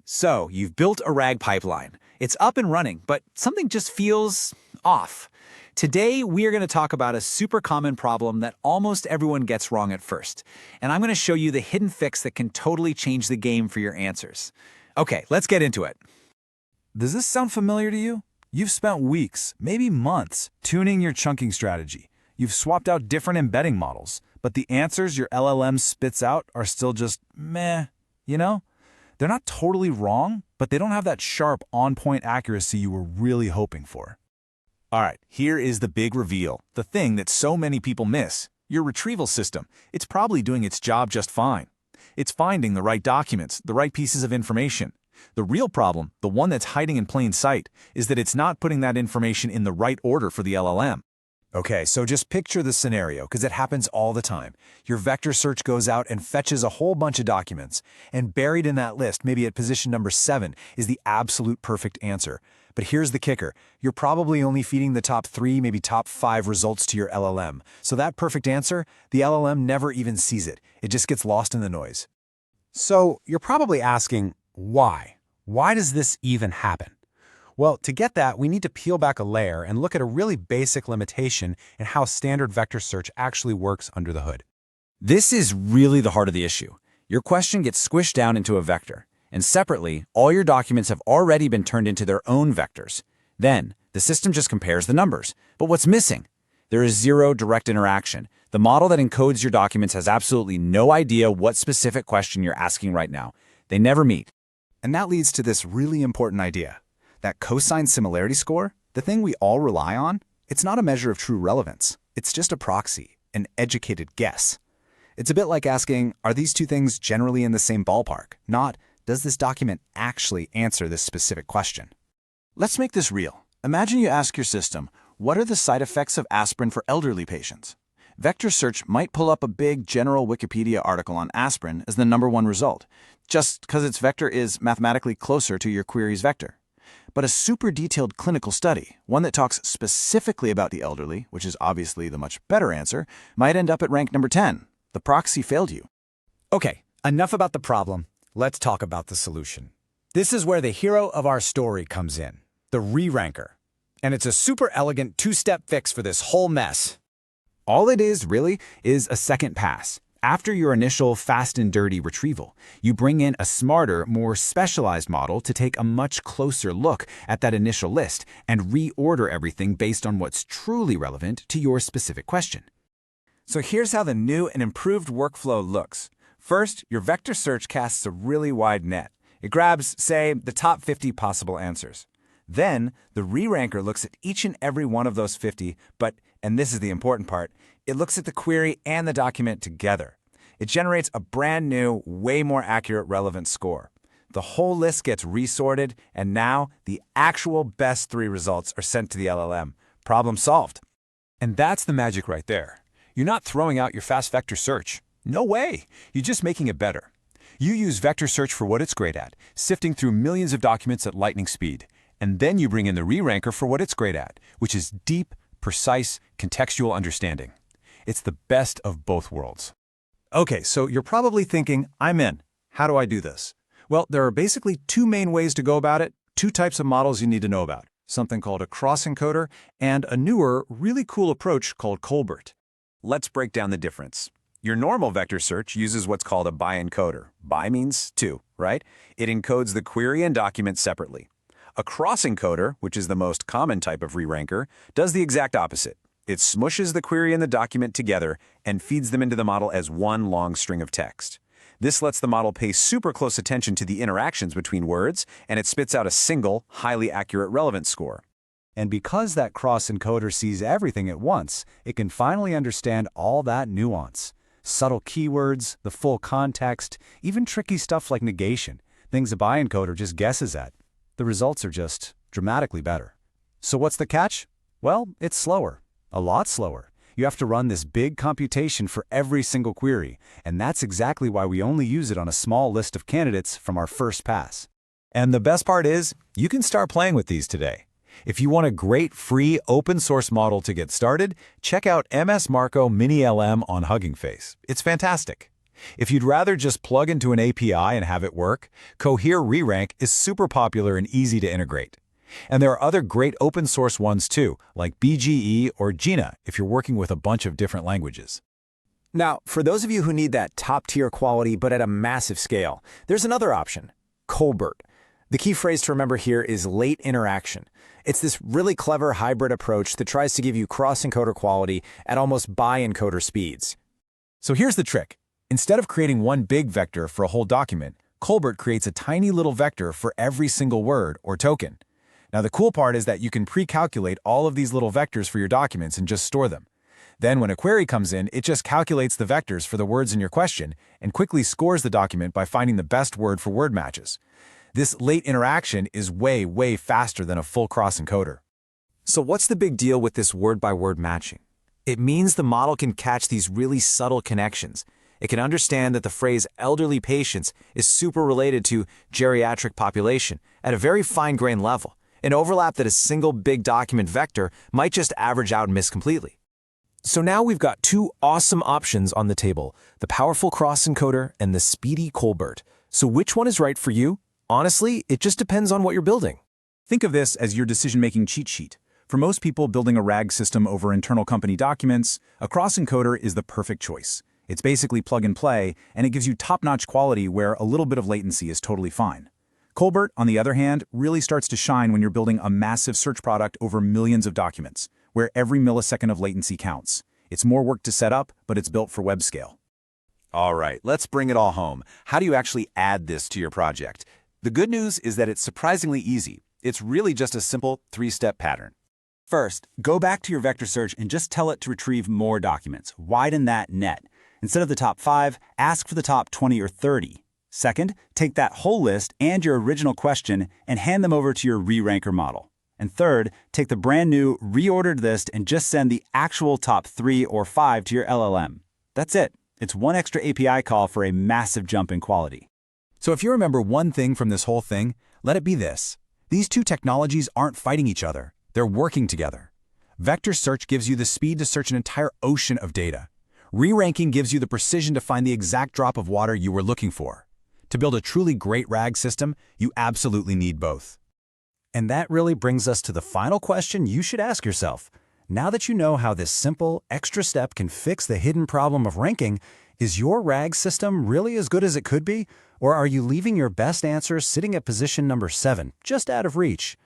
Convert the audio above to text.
So, you've built a RAG pipeline. It's up and running, but something just feels off. Today, we are going to talk about a super common problem that almost everyone gets wrong at first. And I'm going to show you the hidden fix that can totally change the game for your answers. Okay, let's get into it. Does this sound familiar to you? You've spent weeks, maybe months, tuning your chunking strategy. You've swapped out different embedding models, but the answers your LLM spits out are still just meh, you know? They're not totally wrong, but they don't have that sharp, on-point accuracy you were really hoping for. All right, here is the big reveal, the thing that so many people miss. Your retrieval system, it's probably doing its job just fine. It's finding the right documents, the right pieces of information. The real problem, the one that's hiding in plain sight, is that it's not putting that information in the right order for the LLM. Okay, so just picture the scenario, because it happens all the time. Your vector search goes out and fetches a whole bunch of documents, and buried in that list, maybe at position number 7, is the absolute perfect answer. But here's the kicker. You're probably only feeding the top 3, maybe top 5 results to your LLM. So that perfect answer, the LLM never even sees it. It just gets lost in the noise. So you're probably asking, why? Why does this even happen? Well, to get that, we need to peel back a layer and look at a really basic limitation in how standard vector search actually works under the hood. This is really the heart of the issue. Your question gets squished down into a vector, and separately, all your documents have already been turned into their own vectors. Then, the system just compares the numbers. But what's missing? There is zero direct interaction. The model that encodes your documents has absolutely no idea what specific question you're asking right now. They never meet. And that leads to this really important idea. That cosine similarity score, the thing we all rely on, it's not a measure of true relevance. It's just a proxy, an educated guess. It's a bit like asking, are these two things generally in the same ballpark? Not, does this document actually answer this specific question? Let's make this real. Imagine you ask your system, what are the side effects of aspirin for elderly patients? Vector search might pull up a big general Wikipedia article on aspirin as the #1 result, just because its vector is mathematically closer to your query's vector. But a super detailed clinical study, one that talks specifically about the elderly, which is obviously the much better answer, might end up at rank number 10. The proxy failed you. Okay, enough about the problem. Let's talk about the solution. This is where the hero of our story comes in, the Reranker. And it's a super elegant 2-step fix for this whole mess. All it is, really, is a second pass. After your initial fast and dirty retrieval, you bring in a smarter, more specialized model to take a much closer look at that initial list and reorder everything based on what's truly relevant to your specific question. So here's how the new and improved workflow looks. First, your vector search casts a really wide net. It grabs, say, the top 50 possible answers. Then, the Reranker looks at each and every one of those 50, but, and this is the important part, it looks at the query and the document together. It generates a brand new, way more accurate relevant score. The whole list gets resorted, and now the actual best 3 results are sent to the LLM. Problem solved. And that's the magic right there. You're not throwing out your fast vector search. No way. You're just making it better. You use vector search for what it's great at, sifting through millions of documents at lightning speed. And then you bring in the Reranker for what it's great at, which is deep, precise, contextual understanding. It's the best of both worlds. Okay, so you're probably thinking, I'm in. How do I do this? Well, there are basically 2 main ways to go about it, 2 types of models you need to know about, something called a cross-encoder and a newer, really cool approach called ColBERT. Let's break down the difference. Your normal vector search uses what's called a bi-encoder. Bi means 2, right? It encodes the query and document separately. A cross-encoder, which is the most common type of Reranker, does the exact opposite. It smushes the query and the document together and feeds them into the model as one long string of text. This lets the model pay super close attention to the interactions between words, and it spits out a single, highly accurate relevance score. And because that cross-encoder sees everything at once, it can finally understand all that nuance. Subtle keywords, the full context, even tricky stuff like negation, things a bi-encoder just guesses at. The results are just dramatically better. So what's the catch? Well, it's slower. A lot slower. You have to run this big computation for every single query, and that's exactly why we only use it on a small list of candidates from our first pass. And the best part is, you can start playing with these today. If you want a great free open source model to get started, check out MS Marco Mini LM on Hugging Face. It's fantastic. If you'd rather just plug into an API and have it work, Cohere Rerank is super popular and easy to integrate. And there are other great open source ones too, like BGE or Gina if you're working with a bunch of different languages. Now, for those of you who need that top-tier quality but at a massive scale, there's another option, ColBERT. The key phrase to remember here is late interaction. It's this really clever hybrid approach that tries to give you cross-encoder quality at almost bi-encoder speeds. So here's the trick. Instead of creating one big vector for a whole document, ColBERT creates a tiny little vector for every single word or token. Now the cool part is that you can pre-calculate all of these little vectors for your documents and just store them. Then when a query comes in, it just calculates the vectors for the words in your question and quickly scores the document by finding the best word for word matches. This late interaction is way faster than a full cross-encoder. So what's the big deal with this word-by-word matching? It means the model can catch these really subtle connections. It can understand that the phrase elderly patients is super related to geriatric population at a very fine-grained level, an overlap that a single big document vector might just average out and miss completely. So now we've got two awesome options on the table, the powerful cross-encoder and the speedy ColBERT. So which one is right for you? Honestly, it just depends on what you're building. Think of this as your decision-making cheat sheet. For most people building a RAG system over internal company documents, a cross-encoder is the perfect choice. It's basically plug and play, and it gives you top-notch quality where a little bit of latency is totally fine. ColBERT, on the other hand, really starts to shine when you're building a massive search product over millions of documents, where every millisecond of latency counts. It's more work to set up, but it's built for web scale. All right, let's bring it all home. How do you actually add this to your project? The good news is that it's surprisingly easy. It's really just a simple 3-step pattern. First, go back to your vector search and just tell it to retrieve more documents. Widen that net. Instead of the top 5, ask for the top 20 or 30. Second, take that whole list and your original question and hand them over to your re-ranker model. And third, take the brand new reordered list and just send the actual top 3 or 5 to your LLM. That's it. It's one extra API call for a massive jump in quality. So if you remember one thing from this whole thing, let it be this. These two technologies aren't fighting each other. They're working together. Vector search gives you the speed to search an entire ocean of data. Re-ranking gives you the precision to find the exact drop of water you were looking for. To build a truly great RAG system, you absolutely need both. And that really brings us to the final question you should ask yourself. Now that you know how this simple, extra step can fix the hidden problem of ranking, is your RAG system really as good as it could be? Or are you leaving your best answer sitting at position number 7, just out of reach?